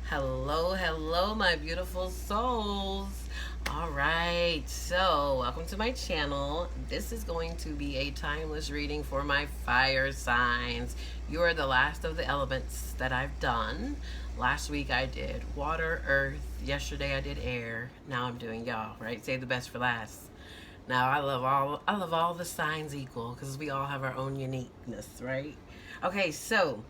Hello, my beautiful souls. All right, so welcome to my channel. This is going to be a timeless reading for my fire signs. You are the last of the elements that I've done. Last week I did water, earth. Yesterday I did air. Now I'm doing y'all, right? Save the best for last. Now I love all the signs equal because we all have our own uniqueness, right? Okay, so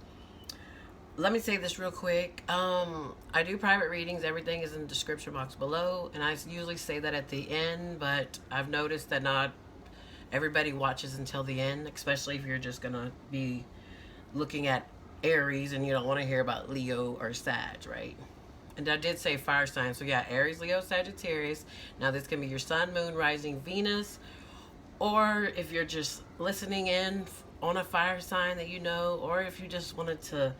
let me say this real quick. I do private readings. Everything is in the description box below, and I usually say that at the end, but I've noticed that not everybody watches until the end, especially if you're just gonna be looking at Aries and you don't want to hear about Leo or Sag, right? And I did say fire signs, so yeah, Aries, Leo, Sagittarius. Now this can be your Sun, Moon, Rising, Venus, or if you're just listening in on a fire sign that you know, or if you just wanted to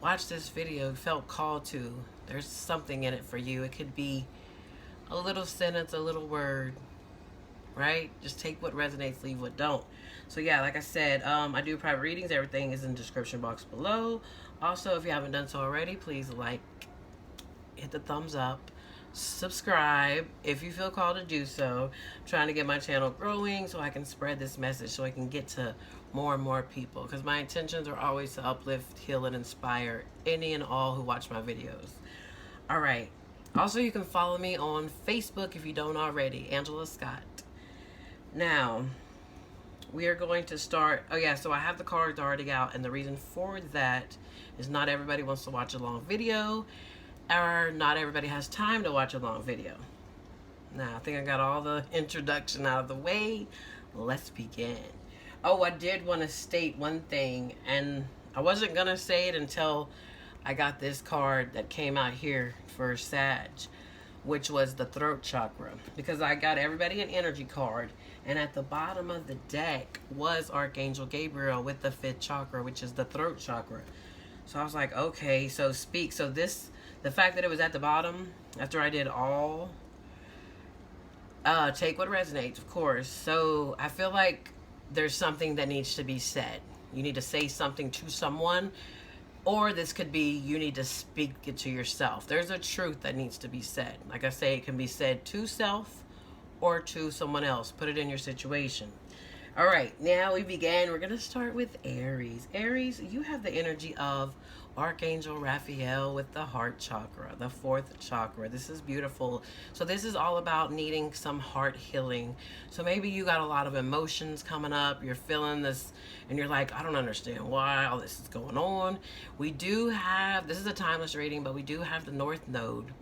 watch this video, felt called to, there's something in it for you. It could be a little sentence, a little word, right? Just take what resonates, leave what don't. So yeah, like I said, I do private readings. Everything is in the description box below. Also, if you haven't done so already, please like, hit the thumbs up, subscribe if you feel called to do so. I'm trying to get my channel growing so I can spread this message so I can get to more and more people, because my intentions are always to uplift, heal, and inspire any and all who watch my videos. All right. Also, you can follow me on Facebook if you don't already, Angela Scott. Now, we are going to start. Oh yeah, so I have the cards already out, and the reason for that is not everybody wants to watch a long video, or not everybody has time to watch a long video. Now, I think I got all the introduction out of the way. Let's begin. Oh, I did want to state one thing, and I wasn't going to say it until I got this card that came out here for Sag, which was the throat chakra, because I got everybody an energy card, and at the bottom of the deck was Archangel Gabriel with the 5th chakra, which is the throat chakra. So I was like, okay, so speak. So this, the fact that it was at the bottom after I did all, take what resonates, of course. So I feel like there's something that needs to be said. You need to say something to someone, or this could be you need to speak it to yourself. There's a truth that needs to be said. Like I say, it can be said to self or to someone else. Put it in your situation. All right, now we begin. We're going to start with Aries. Aries, you have the energy of Archangel Raphael with the heart chakra, the 4th chakra. This is beautiful. So this is all about needing some heart healing. So maybe you got a lot of emotions coming up. You're feeling this and you're like, I don't understand why all this is going on. We do have, this is a timeless reading, but we do have the North Node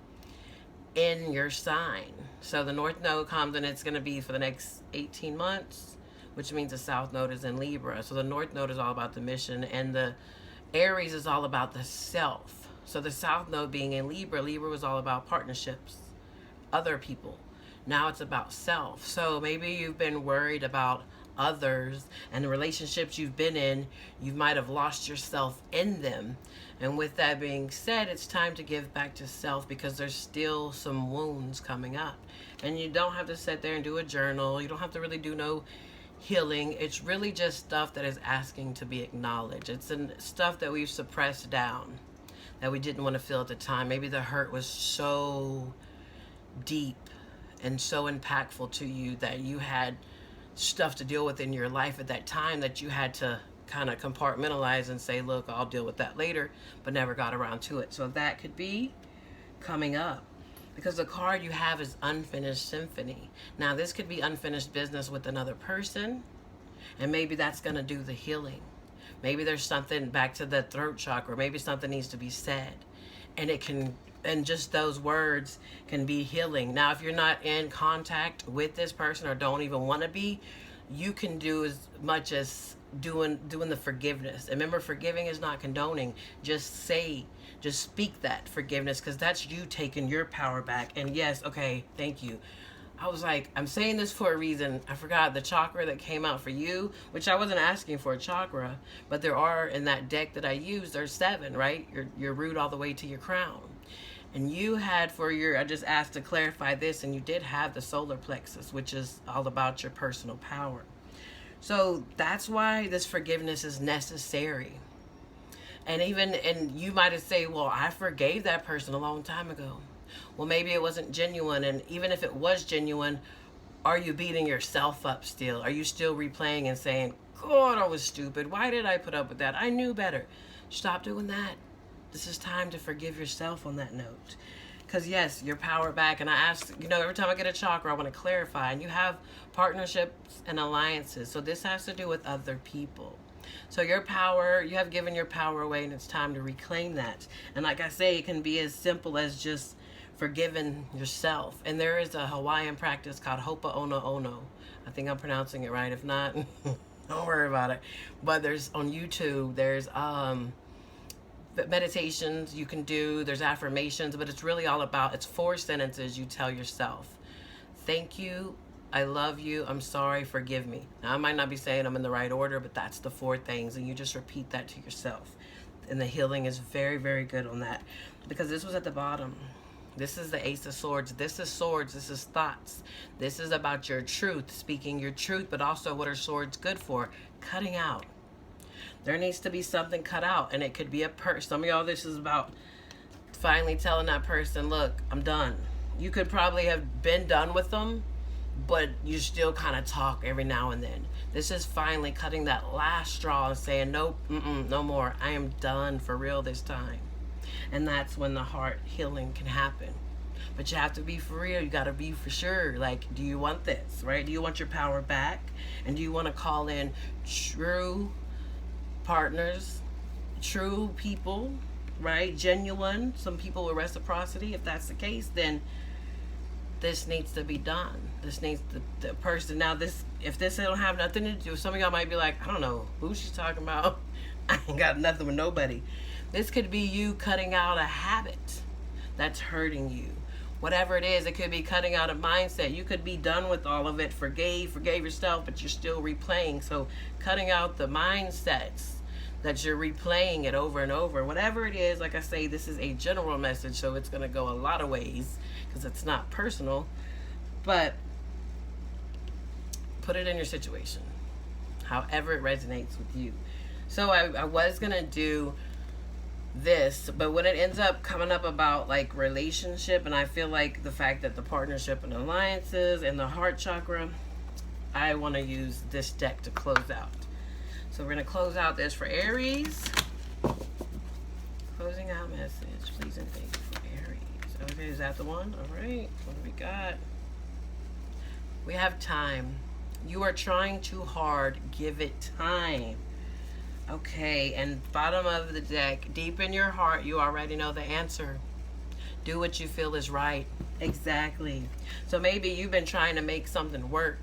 in your sign. So the North Node comes and it's going to be for the next 18 months, which means the South Node is in Libra. So the North Node is all about the mission, and the Aries is all about the self. So the South Node being in Libra, Libra was all about partnerships, other people. Now it's about self. So maybe you've been worried about others and the relationships you've been in, you might have lost yourself in them. And with that being said, it's time to give back to self, because there's still some wounds coming up. And you don't have to sit there and do a journal. You don't have to really do no healing. It's really just stuff that is asking to be acknowledged. It's stuff that we've suppressed down, that we didn't want to feel at the time. Maybe the hurt was so deep and so impactful to you that you had stuff to deal with in your life at that time that you had to kind of compartmentalize and say, look, I'll deal with that later, but never got around to it. So that could be coming up, because the card you have is Unfinished Symphony. Now this could be unfinished business with another person, and maybe that's going to do the healing. Maybe there's something back to the throat chakra. Maybe something needs to be said, and it can, and just those words can be healing. Now, if you're not in contact with this person or don't even want to be, you can do as much as doing the forgiveness. And remember, forgiving is not condoning. Just speak that forgiveness, because that's you taking your power back. And yes, okay, thank you. I was like, I'm saying this for a reason. I forgot the chakra that came out for you, which I wasn't asking for a chakra, but there are in that deck that I use, there's 7, right? Your root all the way to your crown. And you had for your, I just asked to clarify this, and you did have the solar plexus, which is all about your personal power. So that's why this forgiveness is necessary. And you might have said, well, I forgave that person a long time ago. Well, maybe it wasn't genuine. And even if it was genuine, are you beating yourself up still? Are you still replaying and saying, God, I was stupid. Why did I put up with that? I knew better. Stop doing that. This is time to forgive yourself on that note. Because yes, your power back. And I ask, every time I get a chakra, I want to clarify. And you have partnerships and alliances. So this has to do with other people. So your power, you have given your power away, and it's time to reclaim that. And like I say, it can be as simple as just forgiving yourself. And there is a Hawaiian practice called Ho'oponopono. I think I'm pronouncing it right. If not, don't worry about it. But there's on YouTube, there's meditations you can do, there's affirmations, but it's really all about, it's 4 sentences you tell yourself. Thank you, I love you, I'm sorry, forgive me. Now, I might not be saying them in the right order, but that's the 4 things, and you just repeat that to yourself. And the healing is very, very good on that. Because this was at the bottom. This is the Ace of Swords. This is swords. This is thoughts. This is about your truth, speaking your truth, but also what are swords good for? Cutting out. There needs to be something cut out, and it could be a person. Some of y'all, this is about finally telling that person, look, I'm done. You could probably have been done with them, but you still kind of talk every now and then. This is finally cutting that last straw and saying, nope, no more. I am done for real this time. And that's when the heart healing can happen. But you have to be for real. You got to be for sure. Like, do you want this, right? Do you want your power back? And do you want to call in true partners, true people, right? Genuine, some people with reciprocity. If that's the case, then this needs to be done. This needs the person. Now, if this don't have nothing to do, some of y'all might be like, I don't know who she's talking about. I ain't got nothing with nobody. This could be you cutting out a habit that's hurting you. Whatever it is, it could be cutting out a mindset. You could be done with all of it, forgave yourself, but you're still replaying. So cutting out the mindsets that you're replaying it over and over. Whatever it is, like I say, this is a general message, so it's going to go a lot of ways because it's not personal. But put it in your situation, however it resonates with you. So I was going to do this, but when it ends up coming up about like relationship, and I feel like the fact that the partnership and alliances and the heart chakra, I want to use this deck to close out. So we're going to close out this for Aries. Closing out message, please and thank you for Aries. Okay, is that the one? All right, what do we got? We have time. You are trying too hard. Give it time. Okay, and bottom of the deck, deep in your heart, you already know the answer. Do what you feel is right. Exactly. So maybe you've been trying to make something work,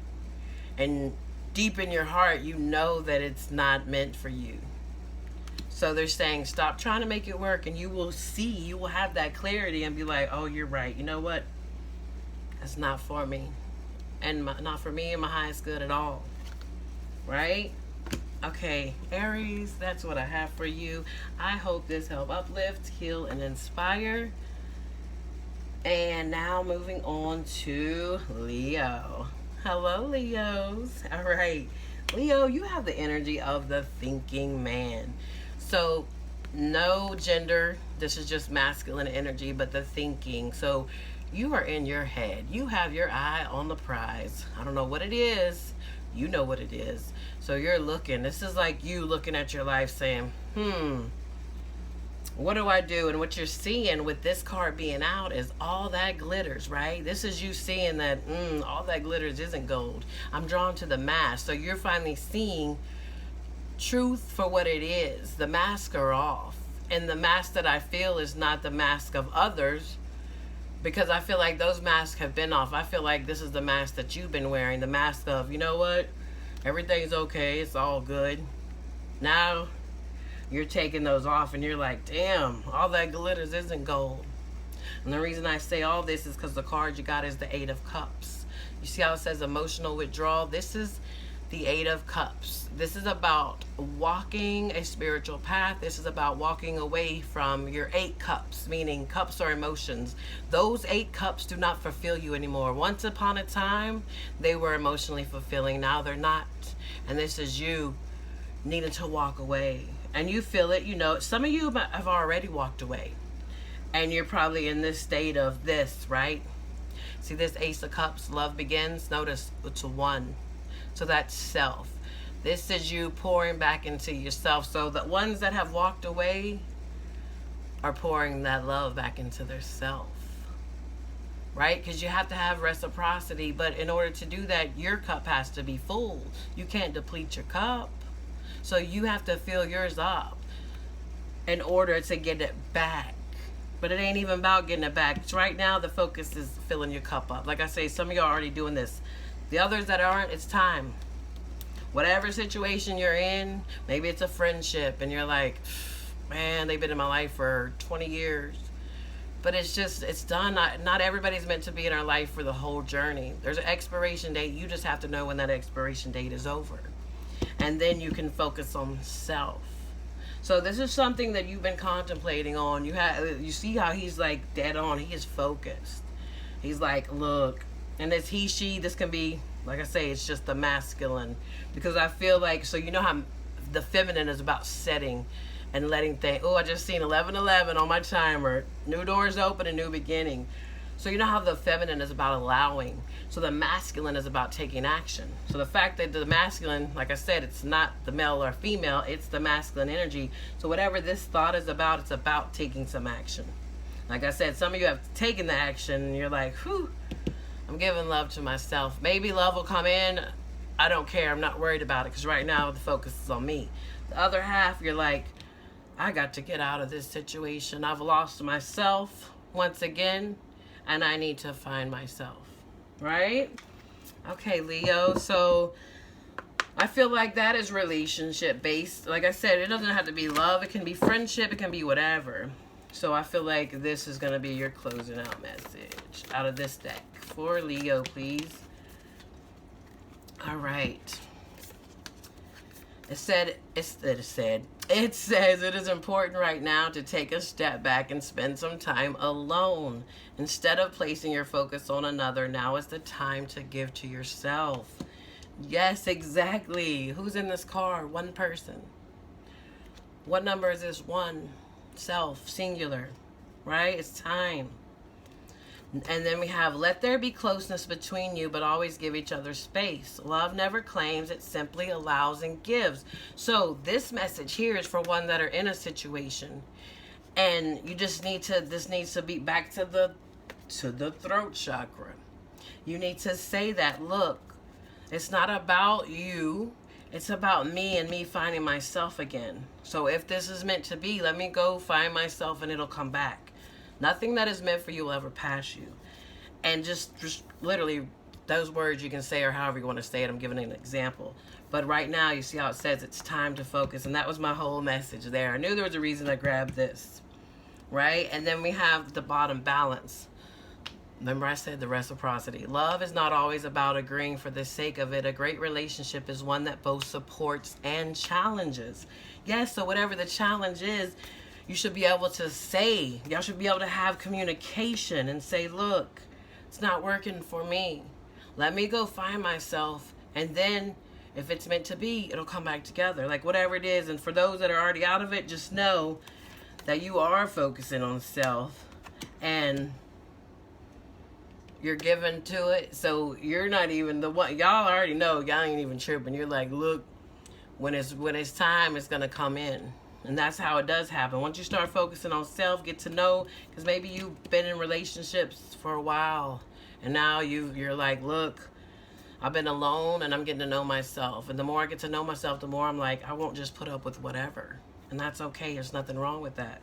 and deep in your heart, you know that it's not meant for you. So they're saying, stop trying to make it work, and you will see, you will have that clarity and be like, oh, you're right. You know what? That's not for me. And not for me and my highest good at all. Right? Okay, Aries, that's what I have for you. I hope this helped uplift, heal, and inspire. And now moving on to Leo. Hello, Leos. All right. Leo, you have the energy of the thinking man. So no gender. This is just masculine energy, but the thinking. So you are in your head. You have your eye on the prize. I don't know what it is. You know what it is. So you're looking. This is like you looking at your life saying, what do I do? And what you're seeing with this card being out is all that glitters, right? This is you seeing that all that glitters isn't gold. I'm drawn to the mask. So you're finally seeing truth for what it is. The masks are off. And the mask that I feel is not the mask of others, because I feel like those masks have been off. I feel like this is the mask that you've been wearing. The mask of, you know what? Everything's okay. It's all good. Now you're taking those off and you're like, damn, all that glitters isn't gold. And the reason I say all this is because the card you got is the 8 of Cups. You see how it says emotional withdrawal? This is the 8 of Cups. This is about walking a spiritual path. This is about walking away from your 8 cups, meaning cups are emotions. Those 8 cups do not fulfill you anymore. Once upon a time, they were emotionally fulfilling. Now they're not. And this is you needing to walk away. and you feel it, you know, some of you have already walked away. And you're probably in this state of this, right? See this Ace of Cups, love begins. Notice it's a 1. So that's self. This is you pouring back into yourself. So the ones that have walked away are pouring that love back into their self. Right? Because you have to have reciprocity. But in order to do that, your cup has to be full. You can't deplete your cup. So you have to fill yours up in order to get it back. But it ain't even about getting it back. It's right now the focus is filling your cup up. Like I say, some of you are already doing this. The others that aren't, it's time. Whatever situation you're in, maybe it's a friendship and you're like, man, they've been in my life for 20 years. But it's just, it's done. Not everybody's meant to be in our life for the whole journey. There's an expiration date. You just have to know when that expiration date is over. And then you can focus on self. So this is something that you've been contemplating on. You see how he's like dead on. He is focused. He's like, look, and this he, she, this can be, like I say, it's just the masculine. Because I feel like, so you know how the feminine is about setting and letting things, oh, I just seen 11:11 on my timer. New doors open, a new beginning. So you know how the feminine is about allowing. So the masculine is about taking action. So the fact that the masculine, like I said, it's not the male or female, it's the masculine energy. So whatever this thought is about, it's about taking some action. Like I said, some of you have taken the action and you're like, whew, I'm giving love to myself. Maybe love will come in. I don't care. I'm not worried about it because right now the focus is on me. The other half, you're like, I got to get out of this situation. I've lost myself once again. And I need to find myself, right? Okay, Leo. So I feel like that is relationship based. Like I said, it doesn't have to be love. It can be friendship. It can be whatever. So I feel like this is going to be your closing out message out of this deck. For Leo, please. All right. It says it is important right now to take a step back and spend some time alone. Instead of placing your focus on another, now is the time to give to yourself. Yes, exactly. Who's in this car? One person. What number is this? 1. Self, singular, right? It's time. And then we have, let there be closeness between you, but always give each other space. Love never claims, it simply allows and gives. So this message here is for one that are in a situation. And you just need to, this needs to be back to the throat chakra. You need to say that, look, it's not about you. It's about me and me finding myself again. So if this is meant to be, let me go find myself and it'll come back. Nothing that is meant for you will ever pass you. And just literally, those words you can say or however you want to say it. I'm giving an example. But right now, you see how it says it's time to focus. And that was my whole message there. I knew there was a reason I grabbed this. Right? And then we have the bottom, balance. Remember I said the reciprocity. Love is not always about agreeing for the sake of it. A great relationship is one that both supports and challenges. Yes, so whatever the challenge is, you should be able to say, y'all should be able to have communication and say, look, it's not working for me. Let me go find myself. And then if it's meant to be, it'll come back together. Like whatever it is. And for those that are already out of it, just know that you are focusing on self and you're given to it. So you're not even the one. Y'all already know. Y'all ain't even tripping. You're like, look, when it's time, it's going to come in. And that's how it does happen. Once you start focusing on self, get to know, because maybe you've been in relationships for a while, and now you're like, look, I've been alone, and I'm getting to know myself. And the more I get to know myself, the more I'm like, I won't just put up with whatever. And that's okay. There's nothing wrong with that.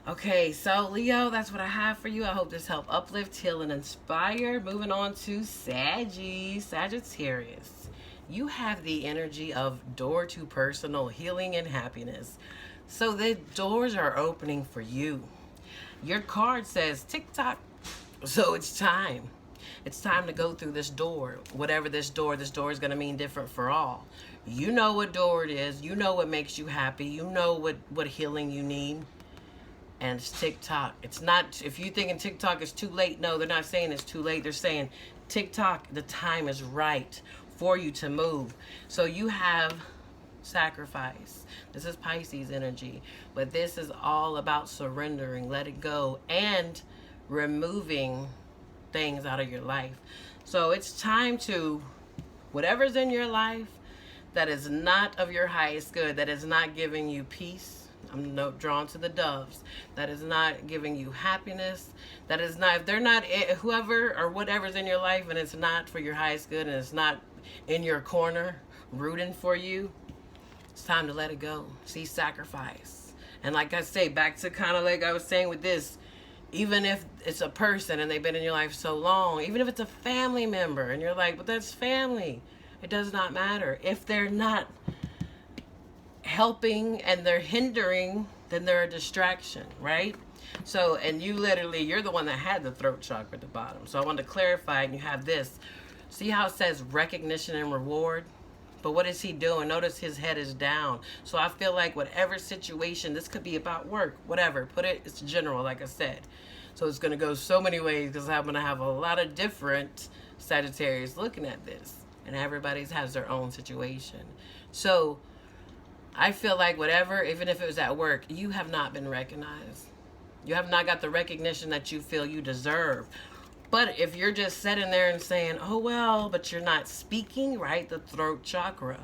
Okay, so Leo, that's what I have for you. I hope this helped uplift, heal, and inspire. Moving on to Sagittarius. You have the energy of door to personal healing and happiness. So the doors are opening for you. Your card says tick-tock. So it's time. It's time to go through this door. Whatever this door is going to mean different for all. You know what door it is. You know what makes you happy. You know what healing you need. And it's tick-tock. It's not, if you're thinking tick-tock is too late, no, they're not saying it's too late. They're saying tick-tock, the time is right for you to move. So you have sacrifice. This is Pisces energy. But this is all about surrendering, letting go, and removing things out of your life. So it's time to, whatever's in your life that is not of your highest good, that is not giving you peace. I'm drawn to the doves. That is not giving you happiness. That is not, if they're not, whoever or whatever's in your life and it's not for your highest good and it's not in your corner rooting for you, it's time to let it go. See, sacrifice. And like I say, back to kind of like I was saying with this, even if it's a person and they've been in your life so long, even if it's a family member and you're like, but that's family. It does not matter. If they're not helping and they're hindering, then they're a distraction, right? So, and you literally, you're the one that had the throat chakra at the bottom. So I wanted to clarify, and you have this. See how it says recognition and reward? But what is he doing? Notice his head is down. So I feel like whatever situation, this could be about work, whatever. Put it, it's general, like I said. So it's going to go so many ways because I'm going to have a lot of different Sagittarius looking at this. And everybody's has their own situation. So I feel like whatever, even if it was at work, you have not been recognized. You have not got the recognition that you feel you deserve. But if you're just sitting there and saying, oh, well, but you're not speaking, right? The throat chakra.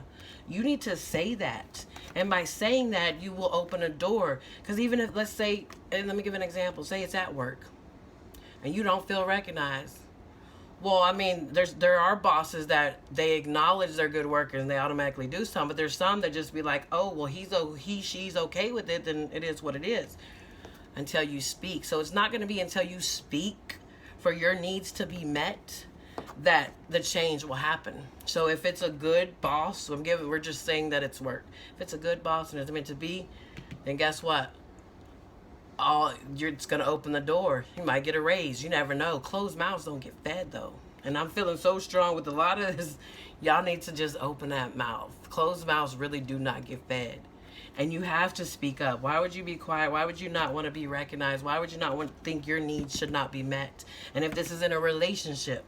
You need to say that. And by saying that, you will open a door. Because even if, let's say, and let me give an example. Say it's at work and you don't feel recognized. Well, I mean, there are bosses that they acknowledge their good workers and they automatically do some. But there's some that just be like, oh, well, she's okay with it. Then it is what it is until you speak. So it's not going to be until you speak for your needs to be met that the change will happen. So if it's a good boss, we're just saying that it's work. If it's a good boss and it's meant to be, then guess what? It's going to open the door. You might get a raise. You never know. Closed mouths don't get fed, though. And I'm feeling so strong with a lot of this. Y'all need to just open that mouth. Closed mouths really do not get fed. And you have to speak up. Why would you be quiet? Why would you not want to be recognized? Why would you not think your needs should not be met? And if this is in a relationship,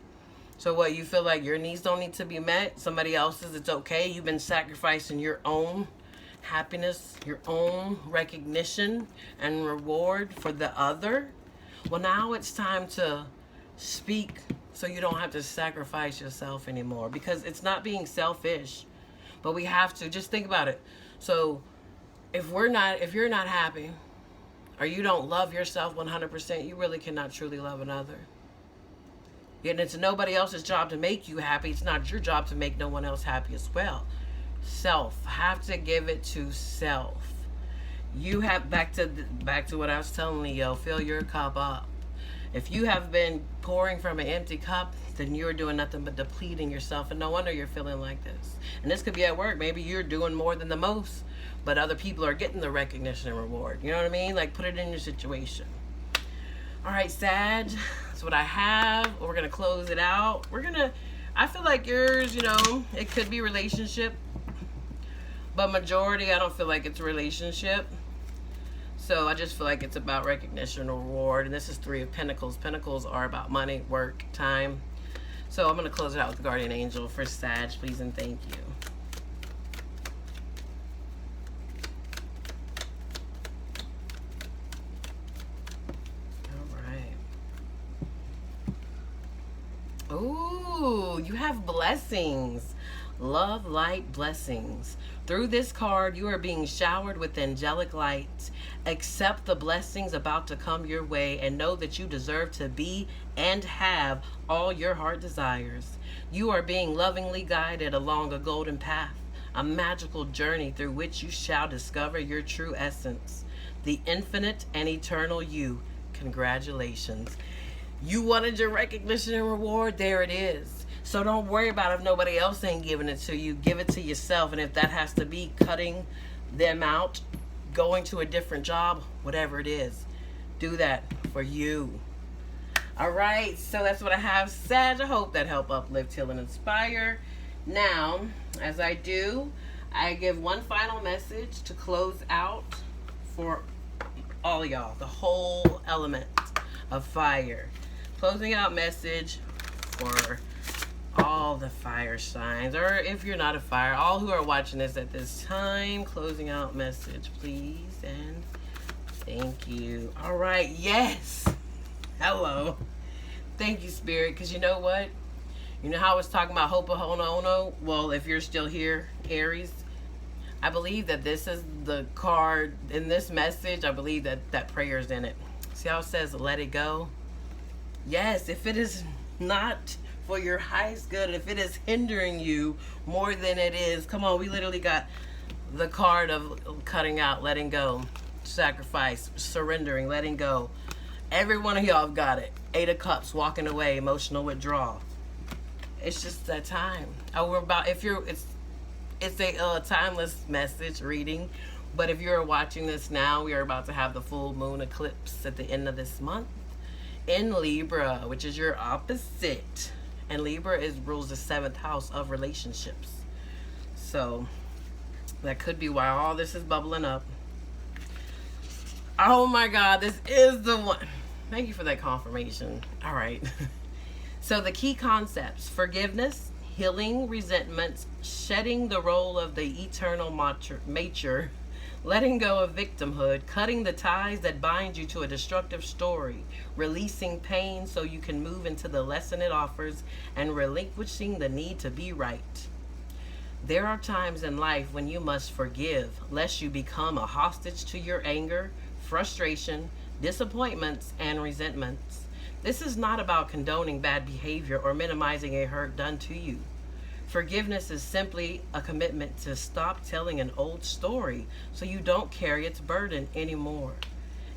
so what, you feel like your needs don't need to be met? Somebody else's, it's okay? You've been sacrificing your own happiness, your own recognition and reward for the other. Well, now it's time to speak so you don't have to sacrifice yourself anymore, because it's not being selfish, but we have to just think about it. So if you're not happy or you don't love yourself 100%, you really cannot truly love another. And it's nobody else's job to make you happy. It's not your job to make no one else happy as well. Self, have to give it to self. You have back to what I was telling you, fill your cup up. If you have been pouring from an empty cup, then you're doing nothing but depleting yourself, and no wonder you're feeling like this. And this could be at work. Maybe you're doing more than the most, but other people are getting the recognition and reward. You know what I mean? Like, put it in your situation. All right, Sag, that's what I have. We're going to close it out. I feel like yours, it could be relationship, but majority, I don't feel like it's a relationship. So I just feel like it's about recognition or reward. And this is 3 of Pentacles. Pentacles are about money, work, time. So I'm going to close it out with the Guardian Angel for Sag, please and thank you. Ooh, you have blessings. Love, light, blessings. Through this card, you are being showered with angelic light. Accept the blessings about to come your way and know that you deserve to be and have all your heart desires. You are being lovingly guided along a golden path, a magical journey through which you shall discover your true essence, the infinite and eternal you. Congratulations. You wanted your recognition and reward, there it is. So don't worry about if nobody else ain't giving it to you. Give it to yourself. And if that has to be cutting them out, going to a different job, whatever it is, do that for you. All right, so that's what I have, Sag. I hope that helped uplift, heal, and inspire. Now, as I do, I give one final message to close out for all y'all, the whole element of fire. Closing out message for all the fire signs, or if you're not a fire, all who are watching this at this time, closing out message, please, and thank you. All right, yes. Hello. Thank you, Spirit, because you know what? You know how I was talking about Hopa Hono Ono? Well, if you're still here, Aries, I believe that this is the card in this message. I believe that that prayer is in it. See how it says, let it go? Yes, if it is not for your highest good, if it is hindering you more than it is, come on, we literally got the card of cutting out, letting go, sacrifice, surrendering, letting go. Every one of y'all have got it. 8 of Cups, walking away, emotional withdrawal. It's just that time. We're about, if you're, it's a timeless message reading, but if you're watching this now, we are about to have the full moon eclipse at the end of this month in Libra, which is your opposite. And Libra rules the 7th house of relationships. So that could be why all this is bubbling up. Oh my God, this is the one. Thank you for that confirmation. All right. So the key concepts: forgiveness, healing resentments, shedding the role of the eternal mature, letting go of victimhood, cutting the ties that bind you to a destructive story, releasing pain so you can move into the lesson it offers, and relinquishing the need to be right. There are times in life when you must forgive, lest you become a hostage to your anger, frustration, disappointments, and resentments. This is not about condoning bad behavior or minimizing a hurt done to you. Forgiveness is simply a commitment to stop telling an old story so you don't carry its burden anymore.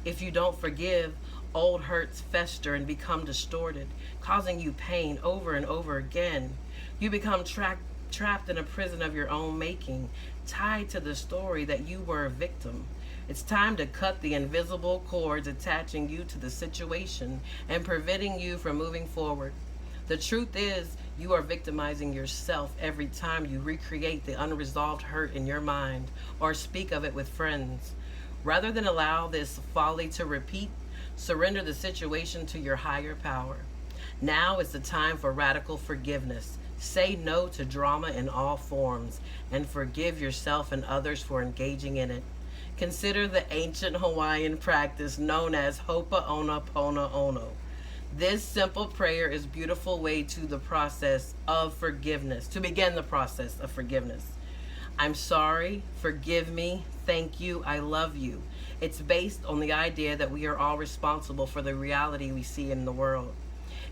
If you don't forgive, old hurts fester and become distorted, causing you pain over and over again. You become trapped in a prison of your own making, tied to the story that you were a victim. It's time to cut the invisible cords attaching you to the situation and preventing you from moving forward. The truth is, you are victimizing yourself every time you recreate the unresolved hurt in your mind or speak of it with friends. Rather than allow this folly to repeat, surrender the situation to your higher power. Now is the time for radical forgiveness. Say no to drama in all forms and forgive yourself and others for engaging in it. Consider the ancient Hawaiian practice known as Ho'oponopono. This simple prayer is a beautiful way to the process of forgiveness, to begin the process of forgiveness. I'm sorry, forgive me, thank you, I love you. It's based on the idea that we are all responsible for the reality we see in the world.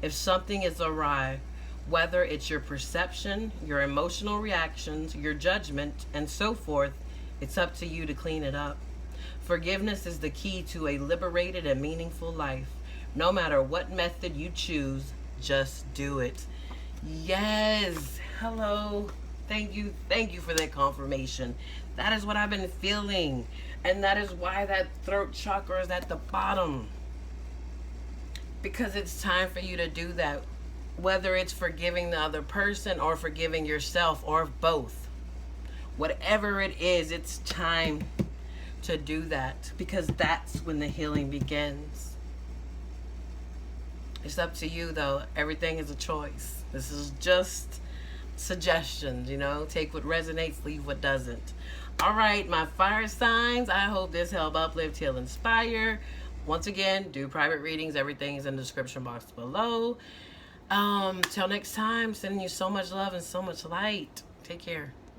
If something is awry, whether it's your perception, your emotional reactions, your judgment, and so forth, it's up to you to clean it up. Forgiveness is the key to a liberated and meaningful life. No matter what method you choose, just do it. Yes. Hello. Thank you. Thank you for that confirmation. That is what I've been feeling. And that is why that throat chakra is at the bottom. Because it's time for you to do that. Whether it's forgiving the other person or forgiving yourself or both. Whatever it is, it's time to do that, because that's when the healing begins. It's up to you, though. Everything is a choice. This is just suggestions, you know. Take what resonates, leave what doesn't. All right, my fire signs. I hope this helped uplift, heal, inspire. Once again, do private readings. Everything is in the description box below. Till next time, sending you so much love and so much light. Take care.